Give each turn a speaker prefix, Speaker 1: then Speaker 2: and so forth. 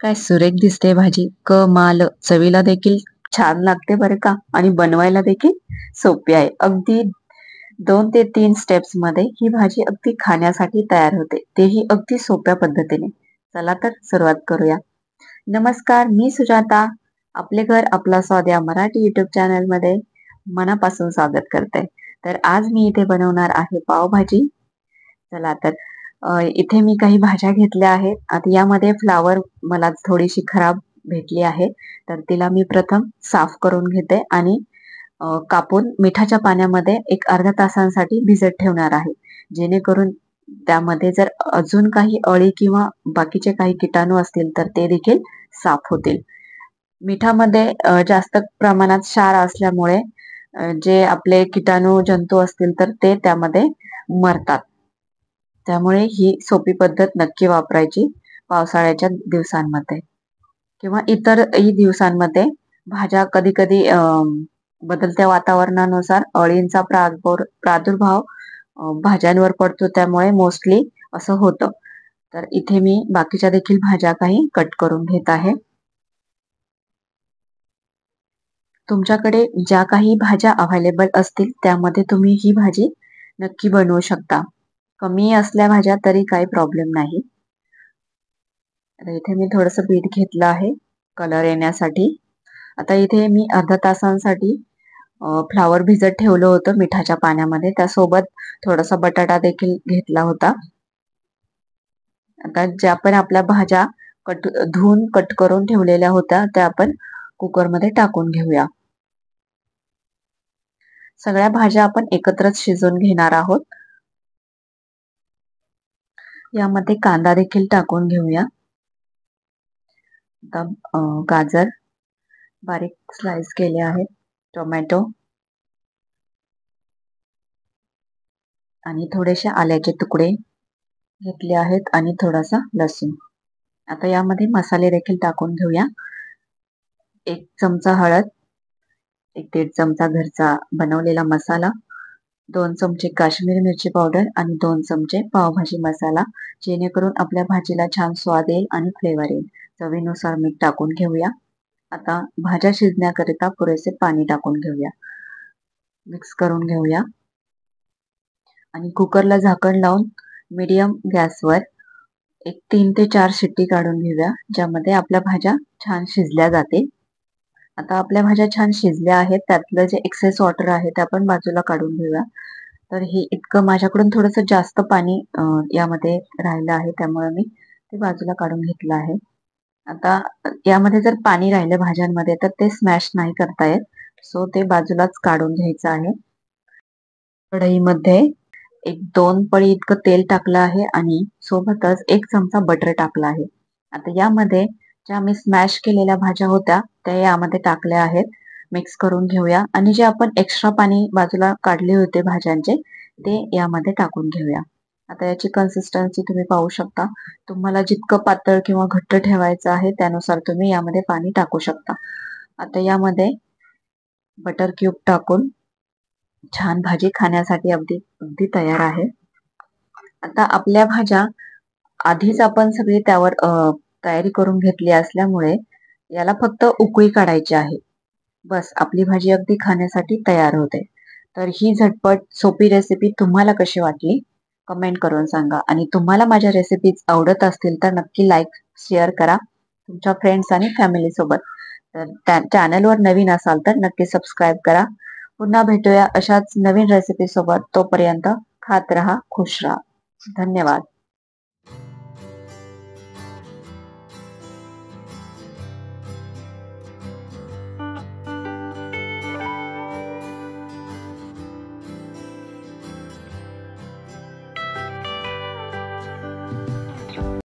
Speaker 1: काय सुरेख दिसते भाजी. कमाल. चवीला देखील छान लागते बरं का, आणि बनवायला देखील सोपी आहे. अगदी 2 ते 3 स्टेप्स मध्ये ही भाजी अगदी खाण्यासाठी तयार होते, तेही अगदी सोप्या पद्धतीने. चला तर सुरुवात करूया. नमस्कार, मी सुजाता. आपले घर आपला स्वाद या मराठी युट्यूब चॅनल मध्ये मनापासून स्वागत करते. तर आज मी इथे बनवणार आहे पावभाजी. चला तर इथे मी काही भाज्या घेतल्या आहेत. आता यामध्ये फ्लावर मला थोडीशी खराब भेटली आहे, तर तिला मी प्रथम साफ करून घेते आणि कापून मिठाच्या पाण्यामध्ये एक अर्ध्या तासांसाठी भिजत ठेवणार आहे, जेणेकरून त्यामध्ये जर अजून काही अळी किंवा बाकीचे काही कीटाणू असतील तर ते देखील साफ होतील. मिठामध्ये जास्त प्रमाणात क्षार असल्यामुळे जे आपले कीटाणू जंतू असतील तर ते त्यामध्ये मरतात. त्यामुळे ही सोपी पद्धत नक्की वापरायची पावसाळ्याच्या दिवसांमध्ये किंवा इतरही दिवसांमध्ये. भाज्या कधी कधी बदलत्या वातावरणानुसार अळींचा प्रादुर्भाव भाज्यांवर पडतो, त्यामुळे मोस्टली असं होतं. तर इथे मी बाकीच्या देखील भाज्या काही कट करून घेत आहे. तुमच्याकडे ज्या काही भाज्या अवेलेबल असतील त्यामध्ये तुम्ही ही भाजी नक्की बनवू शकता. कमी असल्या भाज्या तरी काही प्रॉब्लेम नाही. आता इथे मी थोडस बीट घेतलं आहे कलर येण्यासाठी. आता इथे मी अर्ध्या तासांसाठी फ्लावर भिजत ठेवलं होतं मिठाच्या पाण्यामध्ये. त्यासोबत थोडासा बटाटा देखील घेतला होता. आता ज्या पण आपल्या भाज्या धुवून कट करून ठेवलेल्या होत्या त्या आपण कुकरमध्ये टाकून घेऊया. सगळ्या भाज्या आपण एकत्रच शिजवून घेणार आहोत. यामध्ये कांदा देखील टाकून घेऊया. आता गाजर बारीक स्लाइस केले आहेत, टोमॅटो आणि थोडेसे आल्याचे तुकडे घेतले आहेत आणि थोडासा लसूण. आता यामध्ये मसाले देखील टाकून घेऊया. 1 चमचा हळद, 1-1.5 चमचा घरचा बनवलेला मसाला, 2 चमचे काश्मीरी मिरची पावडर आणि 2 चमचे पावभाजी मसाला, जेणेकरून आपल्या भाजीला छान स्वाद येईल आणि फ्लेवर येईल. चवीनुसार मीठ टाकून घेऊया. आता भाज्या शिजण्याकरिता पुरेसे पाणी टाकून घेऊया. मिक्स करून घेऊया आणि कुकरला झाकण लावून मीडियम गॅसवर एक 3 ते 4 शिट्टी काढून घेऊया, ज्यामध्ये आपल्या भाज्या छान शिजल्या जातील. आता आपल्या भाज्या छान शिजल्या आहेत. त्यातलं जे एक्सेस वॉटर आहे ते आपण बाजूला काढून घेऊया. तर हे इतकं माझ्याकडून थोडस जास्त पाणी यामध्ये राहिलं आहे, त्यामुळे मी ते बाजूला काढून घेतलं आहे. आता यामध्ये जर पाणी राहिलं भाज्यांमध्ये तर ते स्मॅश नाही करता येत, सो ते बाजूलाच काढून घ्यायचं आहे. कढईमध्ये 1-2 पळी इतकं तेल टाकलं आहे आणि सोबतच 1 चमचा बटर टाकला आहे. आता यामध्ये ज्या मी स्मॅश केलेल्या भाज्या होत्या त्या यामध्ये टाकल्या आहेत. मिक्स करून घेऊया आणि जे आपण एक्स्ट्रा पाणी बाजूला काढले होते भाज्यांचे ते यामध्ये टाकून घेऊया. आता याची कन्सिस्टन्सी तुम्ही पाहू शकता. तुम्हाला जितकं पातळ किंवा घट्ट ठेवायचं आहे त्यानुसार तुम्ही यामध्ये पाणी टाकू शकता. आता यामध्ये बटर क्यूब टाकून छान भाजी खाण्यासाठी अगदी अगदी तयार आहे. आता आपल्या भाज्या आधीच आपण सगळी त्यावर तयारी करून घेतली असल्यामुळे याला फक्त उकळी काढायची आहे. बस आपली भाजी अगदी खाण्यासाठी तयार होते. तर ही झटपट सोपी रेसिपी तुम्हाला कशी वाटली कमेंट करून सांगा. आणि तुम्हाला माझ्या रेसिपीज आवडत असतील तर नक्की लाईक शेअर करा तुमच्या फ्रेंड्स आणि फॅमिली सोबत. तर चॅनलवर नवीन असाल तर नक्की सबस्क्राईब करा. पुन्हा भेटूया अशाच नवीन रेसिपी सोबत. तोपर्यंत खात रहा, खुश रहा. धन्यवाद.